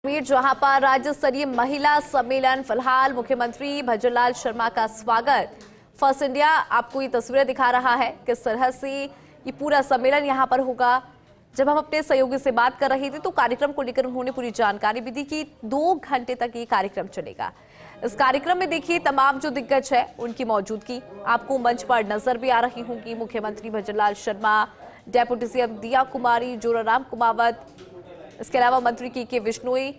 जहां पर राज्य स्तरीय महिला सम्मेलन, फिलहाल मुख्यमंत्री भजनलाल शर्मा का स्वागत। फर्स्ट इंडिया आपको ये तस्वीरें दिखा रहा है किस तरह से ये पूरा सम्मेलन यहां पर होगा। जब हम अपने सहयोगी से बात कर रहे थे तो कार्यक्रम को लेकर उन्होंने पूरी जानकारी भी दी कि 2 घंटे तक ये कार्यक्रम चलेगा। इस कार्यक्रम में देखिए तमाम जो दिग्गज है उनकी मौजूदगी आपको मंच पर नजर भी आ रही होंगी। मुख्यमंत्री भजनलाल शर्मा, डेप्यूटी सीएम दिया कुमारी, जोराराम कुमावत, इसके अलावा मंत्री के विश्नोई,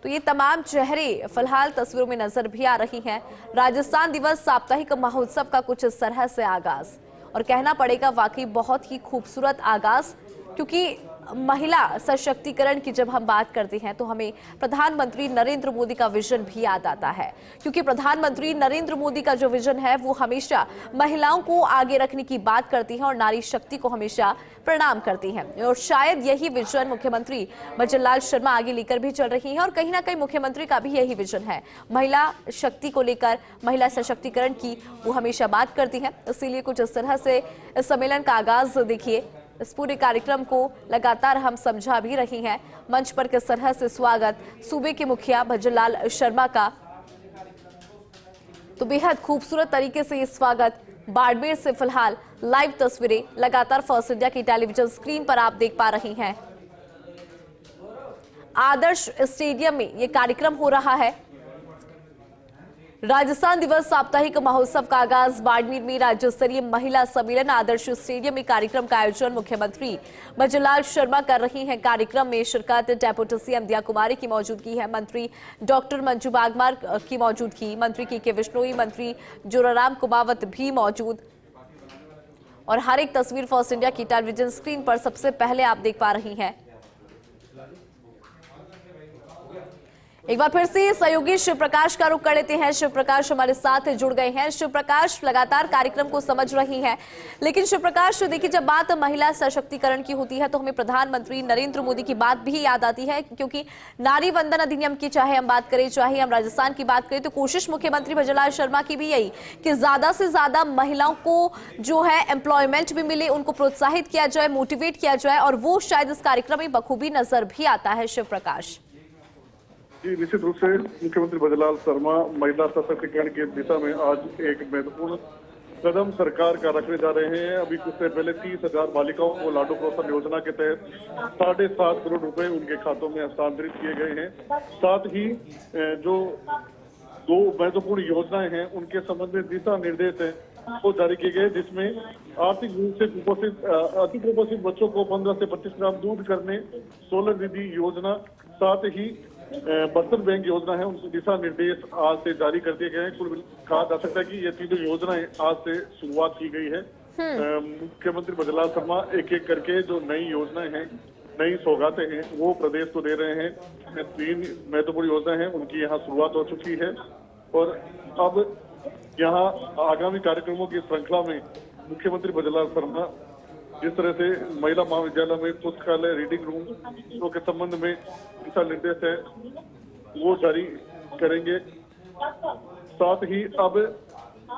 तो ये तमाम चेहरे फिलहाल तस्वीरों में नजर भी आ रही हैं। राजस्थान दिवस साप्ताहिक महोत्सव का कुछ इस तरह से आगाज, और कहना पड़ेगा वाकई बहुत ही खूबसूरत आगाज, क्योंकि महिला सशक्तिकरण की जब हम बात करते हैं तो हमें प्रधानमंत्री नरेंद्र मोदी का विजन भी याद आता है, क्योंकि प्रधानमंत्री नरेंद्र मोदी का जो विजन है वो हमेशा महिलाओं को आगे रखने की बात करती हैं और नारी शक्ति को हमेशा प्रणाम करती हैं। और शायद यही विजन मुख्यमंत्री भजनलाल शर्मा आगे लेकर भी चल रही हैं, और कहीं ना कहीं मुख्यमंत्री का भी यही विजन है, महिला शक्ति को लेकर, महिला सशक्तिकरण की वो हमेशा बात करती हैं। इसीलिए कुछ इस तरह से इस सम्मेलन का आगाज देखिए। इस पूरे कार्यक्रम को लगातार हम समझा भी रही हैं। मंच पर किस तरह से स्वागत सूबे के मुखिया भजनलाल शर्मा का, तो बेहद खूबसूरत तरीके से ये स्वागत। बाड़मेर से फिलहाल लाइव तस्वीरें लगातार फर्स्ट इंडिया की टेलीविजन स्क्रीन पर आप देख पा रही हैं। आदर्श स्टेडियम में ये कार्यक्रम हो रहा है। राजस्थान दिवस साप्ताहिक महोत्सव का आगाज बाड़मेर में राज्य स्तरीय महिला सम्मेलन आदर्श स्टेडियम में कार्यक्रम का आयोजन मुख्यमंत्री भजनलाल शर्मा कर रही हैं। कार्यक्रम में शिरकत डेप्यूटी सीएम दिया कुमारी की मौजूदगी है, मंत्री डॉक्टर मंजू बागमार की मौजूदगी, मंत्री के विश्नोई, मंत्री जोराराम कुमावत भी मौजूद। और हर एक तस्वीर फर्स्ट इंडिया की टेलीविजन स्क्रीन पर सबसे पहले आप देख पा रही हैं। एक बार फिर से सहयोगी शिव प्रकाश का रुख कर लेते हैं। शिव प्रकाश हमारे साथ जुड़ गए हैं। शिव प्रकाश लगातार कार्यक्रम को समझ रही हैं, लेकिन शिव प्रकाश देखिए, जब बात महिला सशक्तिकरण की होती है तो हमें प्रधानमंत्री नरेंद्र मोदी की बात भी याद आती है, क्योंकि नारी वंदन अधिनियम की चाहे हम बात करें, चाहे हम राजस्थान की बात करें, तो कोशिश मुख्यमंत्री भजनलाल शर्मा की भी यही कि ज्यादा से ज्यादा महिलाओं को जो है एम्प्लॉयमेंट भी मिले, उनको प्रोत्साहित किया जाए, मोटिवेट किया जाए, और वो शायद इस कार्यक्रम में बखूबी नजर भी आता है। शिव प्रकाश जी, निश्चित रूप से मुख्यमंत्री भजनलाल शर्मा महिला सशक्तिकरण की दिशा में आज एक महत्वपूर्ण कदम सरकार का रखने जा रहे हैं। अभी कुछ देर पहले 30,000 बालिकाओं को लाडो प्रोत्साहन योजना के तहत 7.5 करोड़ रुपए उनके खातों में हस्तांतरित किए गए हैं। साथ ही जो 2 महत्वपूर्ण योजनाएं हैं उनके संबंध में दिशा निर्देश है वो जारी किए गए, जिसमें आर्थिक रूप से अति कुपोषित बच्चों को 15 से 25 ग्राम दूध करने, 16 निधि योजना, साथ ही बर्तन बैंक योजना है, उनके दिशा निर्देश आज से जारी कर दिए गए हैं। कुल कहा जा सकता है कि ये तीनों योजनाएं आज से शुरुआत की गई है। मुख्यमंत्री भजनलाल शर्मा एक एक करके जो नई योजनाएं हैं, नई सौगातें हैं, वो प्रदेश को दे रहे हैं। 3 महत्वपूर्ण योजनाएं हैं, उनकी यहाँ शुरुआत हो चुकी है, और अब यहाँ आगामी कार्यक्रमों की श्रृंखला में मुख्यमंत्री भजनलाल शर्मा जिस तरह से महिला महाविद्यालय में पुस्तकालय, रीडिंग रूम के संबंध में दिशा निर्देश है वो जारी करेंगे। साथ ही अब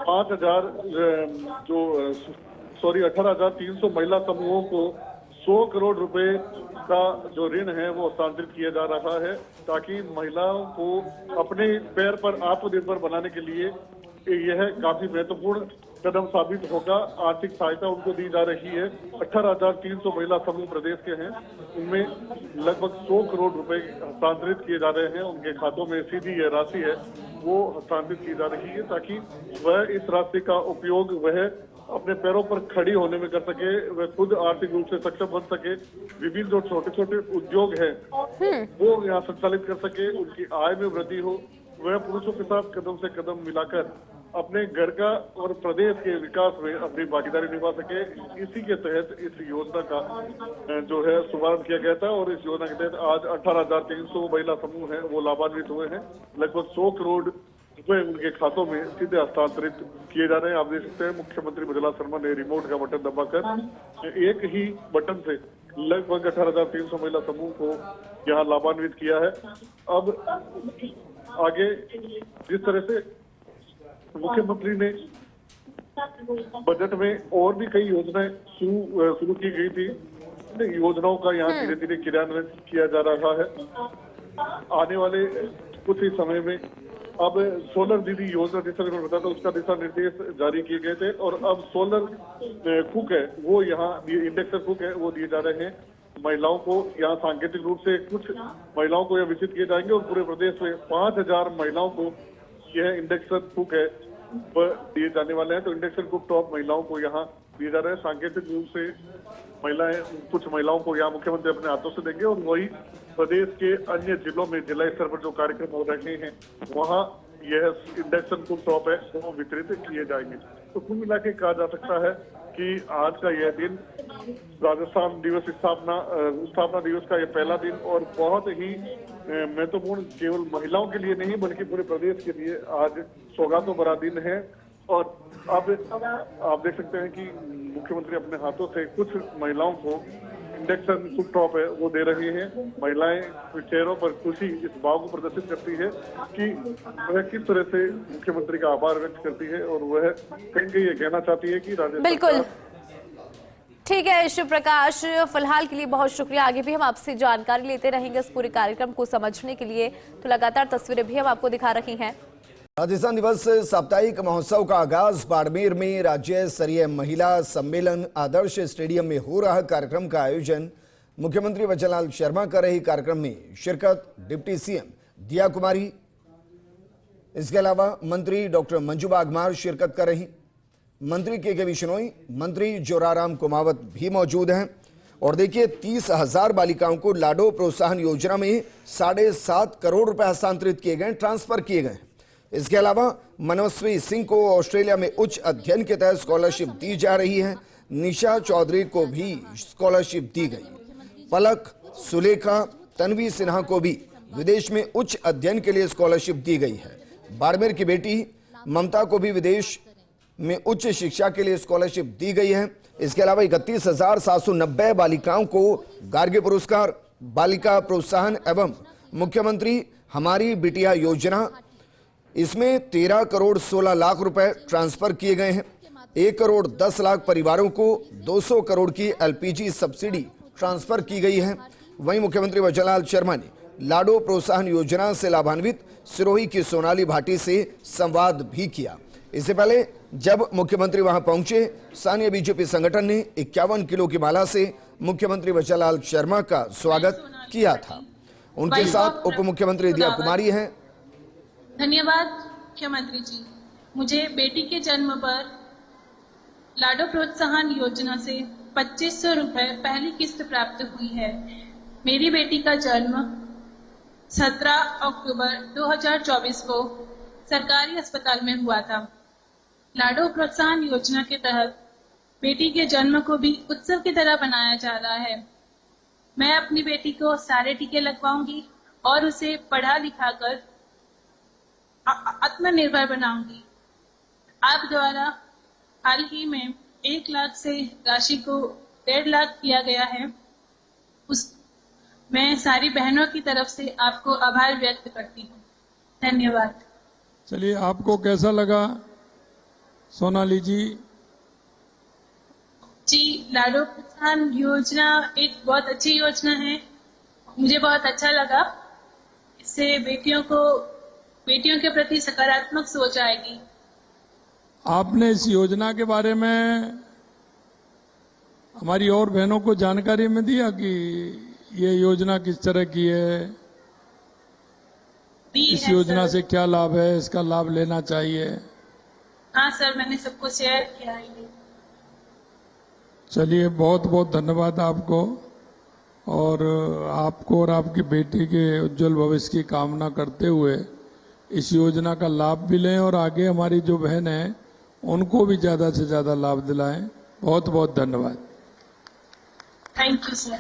18,300 महिला समूहों को 100 करोड़ रुपए का जो ऋण है वो हस्तांतरित किया जा रहा है, ताकि महिलाओं को अपने पैर पर आत्मनिर्भर बनाने के लिए यह काफी महत्वपूर्ण कदम साबित होगा। आर्थिक सहायता उनको दी जा रही है। 18,300 महिला समूह प्रदेश के हैं, उनमें लगभग 100 करोड़ रुपए हस्तांतरित किए जा रहे हैं। उनके खातों में सीधी यह राशि है वो हस्तांतरित की जा रही है, ताकि वह इस राशि का उपयोग वह अपने पैरों पर खड़ी होने में कर सके, वह खुद आर्थिक रूप से सक्षम बन सके, विभिन्न जो छोटे छोटे उद्योग है वो यहाँ संचालित कर सके, उनकी आय में वृद्धि हो, वह पुरुषों के साथ कदम से कदम मिलाकर अपने घर का और प्रदेश के विकास में अपनी भागीदारी निभा सके। इसी के तहत इस योजना का जो है शुभारंभ किया गया था, और इस योजना के तहत आज 18,300 महिला समूह हैं वो लाभान्वित हुए हैं। लगभग 100 करोड़ रुपए उनके खातों में सीधे हस्तांतरित किए जा रहे हैं। आप देख सकते हैं मुख्यमंत्री भजनलाल शर्मा ने रिमोट का बटन दबाकर एक ही बटन से लगभग 18,300 महिला समूह को यहाँ लाभान्वित किया है। अब आगे जिस तरह से मुख्यमंत्री ने बजट में और भी कई योजनाएं शुरू की गई थी, योजनाओं का यहाँ धीरे धीरे क्रियान्वयन किया जा रहा है। आने वाले कुछ ही समय में अब सोलर दीदी योजना, जैसा मैंने बताया था, उसका दिशा निर्देश जारी किए गए थे और अब सोलर कुक है वो यहाँ, इंडक्शन कुक है वो दिए जा रहे हैं महिलाओं को। यहाँ सांकेतिक रूप से कुछ महिलाओं को यह विकसित किए जाएंगे और पूरे प्रदेश में 5000 महिलाओं को यह इंडक्शन कुक है वह दिए जाने वाले हैं। तो इंडक्शन कुक टॉप महिलाओं को यहाँ दिए जा रहे हैं। सांकेतिक रूप से महिलाएं, कुछ महिलाओं को यहाँ मुख्यमंत्री अपने हाथों से देंगे और वही प्रदेश के अन्य जिलों में जिला स्तर पर जो कार्यक्रम हो रहे हैं वहाँ यह इंडक्शन कुक टॉप है वो वितरित किए जाएंगे। तो कुल मिला के कहा जा सकता है कि आज का यह दिन राजस्थान दिवस स्थापना दिवस का यह पहला दिन और बहुत ही महत्वपूर्ण केवल महिलाओं के लिए नहीं बल्कि पूरे प्रदेश के लिए आज सौगातों भरा दिन है। और अब आप देख सकते हैं कि मुख्यमंत्री अपने हाथों से कुछ महिलाओं को इंडक्शन कुक टॉप है वो दे रही हैं। महिलाएं चेहरों पर खुशी इस भाव को प्रदर्शित करती है कि वह किस तरह से मुख्यमंत्री का आभार व्यक्त करती है और वह कहीं ये कहना चाहती है कि राजस्थान। बिल्कुल ठीक है शिव प्रकाश, फिलहाल के लिए बहुत शुक्रिया। आगे भी हम आपसे जानकारी लेते रहेंगे इस पूरे कार्यक्रम को समझने के लिए, तो लगातार तस्वीरें भी हम आपको दिखा रही हैं। राजस्थान दिवस साप्ताहिक महोत्सव का आगाज बाड़मेर में राज्य स्तरीय महिला सम्मेलन आदर्श स्टेडियम में हो रहा। कार्यक्रम का आयोजन मुख्यमंत्री भजनलाल शर्मा कर रहे। कार्यक्रम में शिरकत डिप्टी सीएम दिया कुमारी, इसके अलावा मंत्री डॉक्टर मंजू बागमार शिरकत कर रही, मंत्री के बिश्नोई, मंत्री जोराराम कुमावत भी मौजूद हैं। और देखिए 30,000 बालिकाओं को लाडो प्रोत्साहन योजना में 7.5 करोड़ रुपए हस्तांतरित किए गए, ट्रांसफर किए गए। इसके अलावा मनस्वी सिंह को ऑस्ट्रेलिया में उच्च अध्ययन के तहत स्कॉलरशिप दी जा रही है। निशा चौधरी को भी स्कॉलरशिप दी गई। पलक, सुलेखा, तन्वी सिन्हा को भी विदेश में उच्च अध्ययन के लिए स्कॉलरशिप दी गई है। बाड़मेर की बेटी ममता को भी विदेश में उच्च शिक्षा के लिए स्कॉलरशिप दी गई है। इसके अलावा 31,790 बालिकाओं को गार्गी पुरस्कार, बालिका प्रोत्साहन एवं मुख्यमंत्री हमारी बिटिया योजना, इसमें 13 करोड़ 16 लाख रुपए ट्रांसफर किए गए हैं। 1 करोड़ 10 लाख परिवारों को 200 करोड़ की एलपीजी सब्सिडी ट्रांसफर की गई है। वहीं मुख्यमंत्री भजनलाल शर्मा ने लाडो प्रोत्साहन योजना से लाभान्वित सिरोही की सोनाली भाटी से संवाद भी किया। इससे पहले जब मुख्यमंत्री वहां पहुंचे, स्थानीय बीजेपी संगठन ने 51 किलो की माला से मुख्यमंत्री भजनलाल शर्मा का स्वागत किया था। उनके साथ उप मुख्यमंत्री दिया कुमारी हैं। धन्यवाद मुख्यमंत्री जी, मुझे बेटी के जन्म पर लाडो प्रोत्साहन योजना से 2500 रुपए पहली किस्त प्राप्त हुई है। मेरी बेटी का जन्म 17 अक्टूबर 2024 को सरकारी अस्पताल में हुआ था। लाडो प्रोत्साहन योजना के तहत बेटी के जन्म को भी उत्सव की तरह मनाया जा रहा है। मैं अपनी बेटी को सारे टीके लगवाऊंगी और उसे पढ़ा लिखाकर आत्मनिर्भर बनाऊंगी। आप द्वारा हाल ही में 1 लाख से राशि को 1.5 लाख किया गया है। मैं सारी बहनों की तरफ से आपको आभार व्यक्त करती हूँ। धन्यवाद। चलिए, आपको कैसा लगा सोनाली जी? जी, लाडो प्रोत्साहन योजना एक बहुत अच्छी योजना है, मुझे बहुत अच्छा लगा। इससे बेटियों के प्रति सकारात्मक सोच आएगी। आपने इस योजना के बारे में हमारी और बहनों को जानकारी में दिया कि ये योजना किस तरह की है, इस योजना से क्या लाभ है, इसका लाभ लेना चाहिए? हाँ सर, मैंने सबको शेयर किया है। चलिए, बहुत बहुत धन्यवाद आपको, और आपको और आपकी बेटी के उज्जवल भविष्य की कामना करते हुए इस योजना का लाभ भी लें और आगे हमारी जो बहन है उनको भी ज्यादा से ज्यादा लाभ दिलाएं। बहुत बहुत धन्यवाद। Thank you sir.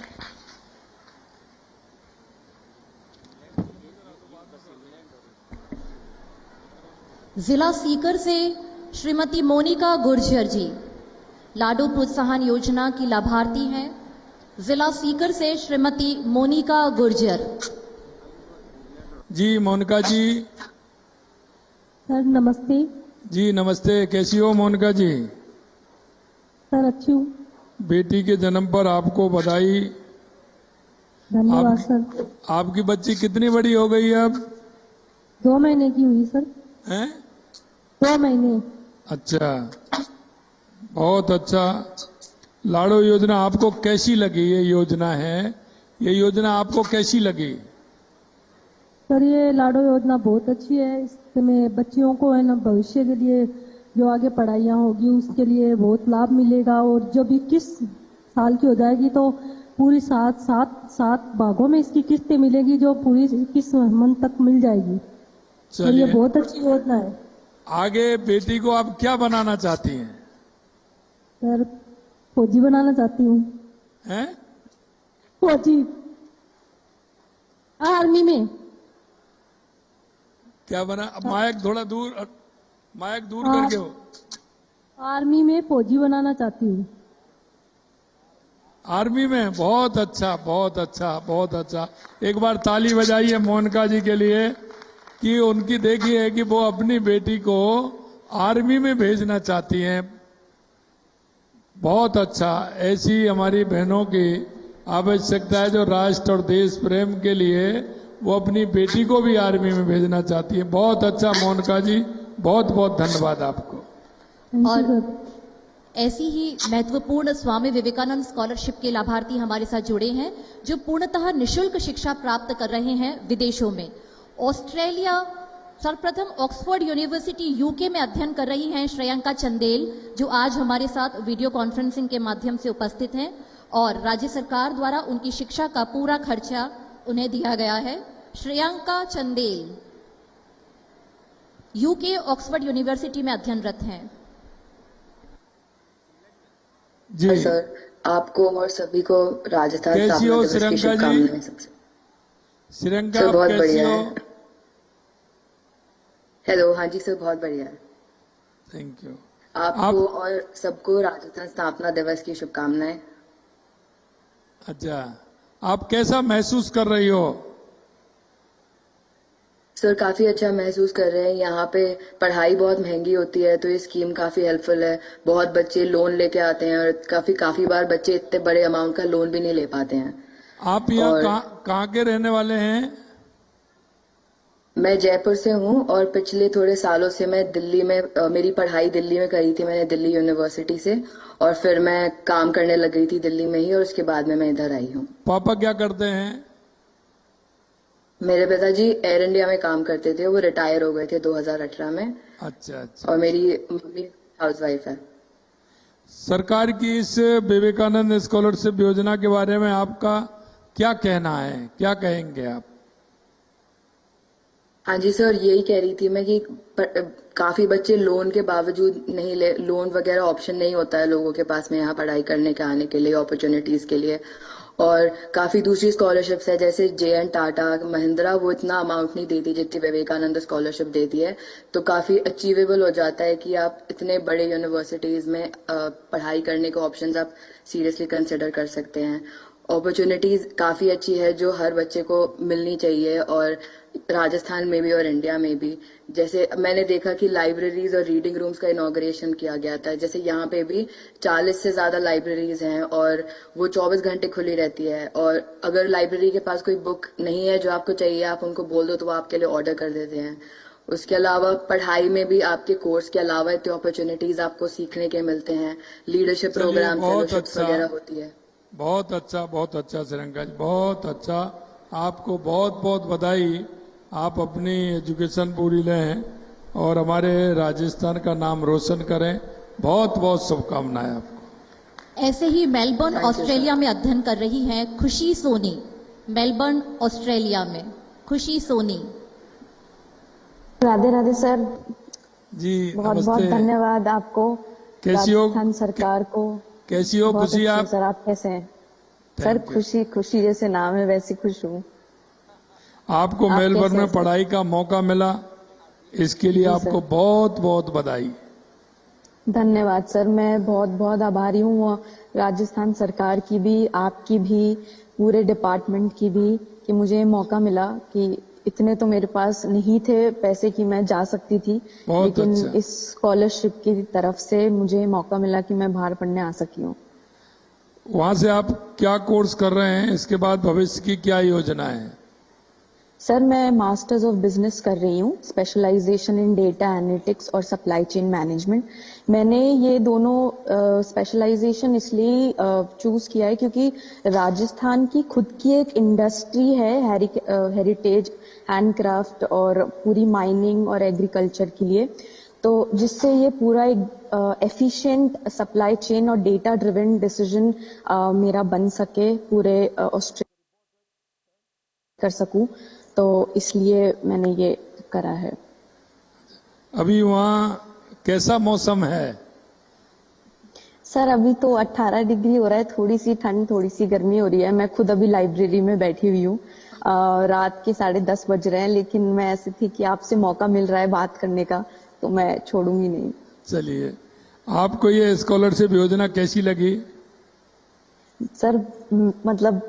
जिला सीकर से श्रीमती मोनिका गुर्जर जी लाडो प्रोत्साहन योजना की लाभार्थी हैं। जिला सीकर से श्रीमती मोनिका गुर्जर। जी मोनिका जी। सर नमस्ते। जी नमस्ते, कैसी हो मोनिका जी? सर अच्छी हूँ। बेटी के जन्म पर आपको बधाई। धन्यवाद सर। आपकी बच्ची कितनी बड़ी हो गई है अब? 2 महीने की हुई सर। हैं? 2 महीने। अच्छा, बहुत अच्छा। लाडो योजना आपको कैसी लगी? ये योजना है, ये योजना आपको कैसी लगी? सर ये लाडो योजना बहुत अच्छी है। इसमें बच्चियों को है ना भविष्य के लिए जो आगे पढ़ाइयाँ होगी उसके लिए बहुत लाभ मिलेगा। और जब 21 साल की हो जाएगी तो पूरी सात भागों में इसकी किस्तें मिलेगी जो पूरी 21 मंथ तक मिल जाएगी। तो ये चलिए, बहुत अच्छी योजना है। आगे बेटी को आप क्या बनाना चाहती हैं? सर फौजी बनाना चाहती हूँ। हैं? फौजी, आर्मी में। क्या बना? अब माइक थोड़ा दूर, माइक दूर करके हो। आर्मी में फौजी बनाना चाहती हूँ। आर्मी में? बहुत अच्छा, बहुत अच्छा, बहुत अच्छा। एक बार ताली बजाइए मोनिका जी के लिए कि उनकी देखिए कि वो अपनी बेटी को आर्मी में भेजना चाहती हैं। बहुत अच्छा। ऐसी हमारी बहनों की आवश्यकता है जो राष्ट्र और देश प्रेम के लिए वो अपनी बेटी को भी आर्मी में भेजना चाहती है। बहुत अच्छा मोनिका जी, बहुत बहुत धन्यवाद आपको। और ऐसी ही महत्वपूर्ण स्वामी विवेकानंद स्कॉलरशिप के लाभार्थी हमारे साथ जुड़े हैं जो पूर्णतः निशुल्क शिक्षा प्राप्त कर रहे हैं विदेशों में। ऑस्ट्रेलिया, सर्वप्रथम ऑक्सफोर्ड यूनिवर्सिटी यूके में अध्ययन कर रही हैं श्रेयांका चंदेल, जो आज हमारे साथ वीडियो कॉन्फ्रेंसिंग के माध्यम से उपस्थित हैं और राज्य सरकार द्वारा उनकी शिक्षा का पूरा खर्चा उन्हें दिया गया है। Shreyanka Chandel UK Oxford university में अध्ययनरत हैं। जी सर, आपको और सभी को राजस्थान कैसी स्थापना हो दिवस की श्रीलंका जी? शुभकामनाएं। सबसे श्रीलंका सर आप बहुत कैसी बढ़िया हो? है। हेलो, हाँ जी सर, बहुत बढ़िया है। Thank you. आपको और सबको राजस्थान स्थापना दिवस की शुभकामनाएं। अच्छा, आप कैसा महसूस कर रही हो? सर काफी अच्छा महसूस कर रहे हैं। यहाँ पे पढ़ाई बहुत महंगी होती है तो ये स्कीम काफी हेल्पफुल है। बहुत बच्चे लोन लेके आते हैं और काफी बार बच्चे इतने बड़े अमाउंट का लोन भी नहीं ले पाते हैं। आप यहाँ और कहाँ के रहने वाले हैं? मैं जयपुर से हूँ और पिछले थोड़े सालों से मैं दिल्ली में मेरी पढ़ाई दिल्ली में करी थी मैंने, दिल्ली यूनिवर्सिटी से। और फिर मैं काम करने लग गई थी दिल्ली में ही और उसके बाद में मैं इधर आई हूँ। पापा क्या करते हैं? मेरे पिताजी एयर इंडिया में काम करते थे, वो रिटायर हो गए थे 2018 में। अच्छा अच्छा। और मेरी मम्मी हाउसवाइफ है। सरकार की इस विवेकानंद स्कॉलरशिप योजना के बारे में आपका क्या कहना है, क्या कहेंगे आप? हाँ जी सर, यही कह रही थी मैं कि काफी बच्चे लोन के बावजूद नहीं ले, लोन वगैरह ऑप्शन नहीं होता है लोगों के पास में यहाँ पढ़ाई करने के आने के लिए, अपॉर्चुनिटीज के लिए। और काफी दूसरी स्कॉलरशिप्स है जैसे जे.एन. टाटा, महिंद्रा, वो इतना अमाउंट नहीं देती जितनी विवेकानंद स्कॉलरशिप देती है। तो काफी अचीवेबल हो जाता है कि आप इतने बड़े यूनिवर्सिटीज में पढ़ाई करने के ऑप्शंस आप सीरियसली कंसिडर कर सकते हैं। अपॉर्चुनिटीज काफी अच्छी है जो हर बच्चे को मिलनी चाहिए, और राजस्थान में भी और इंडिया में भी। जैसे मैंने देखा कि लाइब्रेरीज और रीडिंग रूम्स का इनॉग्रेशन किया गया था। जैसे यहाँ पे भी 40 से ज्यादा लाइब्रेरीज हैं और वो 24 घंटे खुली रहती है। और अगर लाइब्रेरी के पास कोई बुक नहीं है जो आपको चाहिए, आप उनको बोल दो तो वो आपके लिए ऑर्डर कर देते हैं। उसके अलावा पढ़ाई में भी आपके कोर्स के अलावा इतनी अपॉर्चुनिटीज आपको सीखने के मिलते हैं। लीडरशिप प्रोग्राम, फेलोशिप्स वगैरह होती है। बहुत अच्छा श्रीलंका जी, बहुत अच्छा। आपको बहुत बहुत बधाई। आप अपनी एजुकेशन पूरी लें और हमारे राजस्थान का नाम रोशन करें। बहुत बहुत शुभकामनाएं आपको। ऐसे ही मेलबर्न ऑस्ट्रेलिया में अध्ययन कर रही हैं खुशी सोनी। मेलबर्न ऑस्ट्रेलिया में खुशी सोनी। राधे राधे सर, जी बहुत बहुत धन्यवाद आपको, कैसी हो? राजस्थान सरकार को। कैसी हो बहुत खुशी अच्छे आप? सर, आप कैसे हैं? Sir Thank you. खुशी, खुशी जैसे नाम है वैसी खुश हूँ। आपको आप मेलबर्न कैसे में हैं सर? पढ़ाई का मौका मिला, इसके लिए जी आपको सर। बहुत बहुत बधाई। धन्यवाद सर, मैं बहुत बहुत आभारी हूँ राजस्थान सरकार की भी, आपकी भी, पूरे डिपार्टमेंट की भी, कि मुझे मौका मिला। कि इतने तो मेरे पास नहीं थे पैसे कि मैं जा सकती थी, बहुत लेकिन अच्छा। इस स्कॉलरशिप की तरफ से मुझे मौका मिला कि मैं बाहर पढ़ने आ सकी हूँ। वहां से आप क्या कोर्स कर रहे हैं, इसके बाद भविष्य की क्या योजना है? सर मैं मास्टर्स ऑफ बिजनेस कर रही हूँ, स्पेशलाइजेशन इन डेटा एनालिटिक्स और सप्लाई चेन मैनेजमेंट। मैंने ये दोनों स्पेशलाइजेशन इसलिए चूज किया है क्योंकि राजस्थान की खुद की एक इंडस्ट्री है, हेरिटेज, हैंडक्राफ्ट और पूरी माइनिंग और एग्रीकल्चर के लिए, तो जिससे ये पूरा एक एफिशिएंट सप्लाई चेन और डेटा ड्रिवन डिसीजन मेरा बन सके, पूरे ऑस्ट्रेलिया कर सकूं, तो इसलिए मैंने ये करा है। अभी वहाँ कैसा मौसम है? सर अभी तो 18 डिग्री हो रहा है, थोड़ी सी ठंड थोड़ी सी गर्मी हो रही है। मैं खुद अभी लाइब्रेरी में बैठी हुई हूँ, रात के 10:30 बज रहे हैं, लेकिन मैं ऐसी थी कि आपसे मौका मिल रहा है बात करने का, तो मैं छोड़ूंगी नहीं। चलिए, आपको ये स्कॉलरशिप योजना कैसी लगी? सर मतलब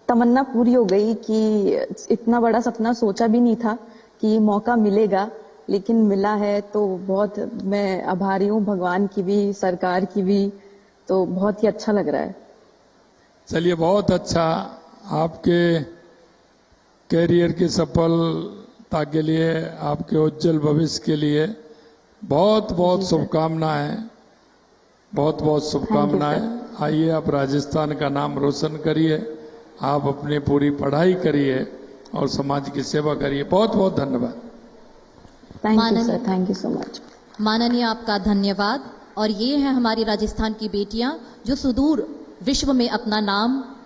तमन्ना पूरी हो गई कि इतना बड़ा सपना सोचा भी नहीं था कि मौका मिलेगा, लेकिन मिला है, तो बहुत मैं आभारी हूँ भगवान की भी, सरकार की भी, तो बहुत ही अच्छा लग रहा है। चलिए, बहुत अच्छा। आपके कैरियर की सफलता के लिए, आपके उज्जवल भविष्य के लिए बहुत बहुत शुभकामनाएं, बहुत बहुत शुभकामनाएं। आइए, आप राजस्थान का नाम रोशन करिए, आप अपनी पूरी पढ़ाई करिए और समाज की सेवा करिए। बहुत बहुत धन्यवाद। Thank you sir, thank you so much. माननीय आपका धन्यवाद। और ये हैं हमारी राजस्थान की बेटियां जो सुदूर विश्व में अपना नाम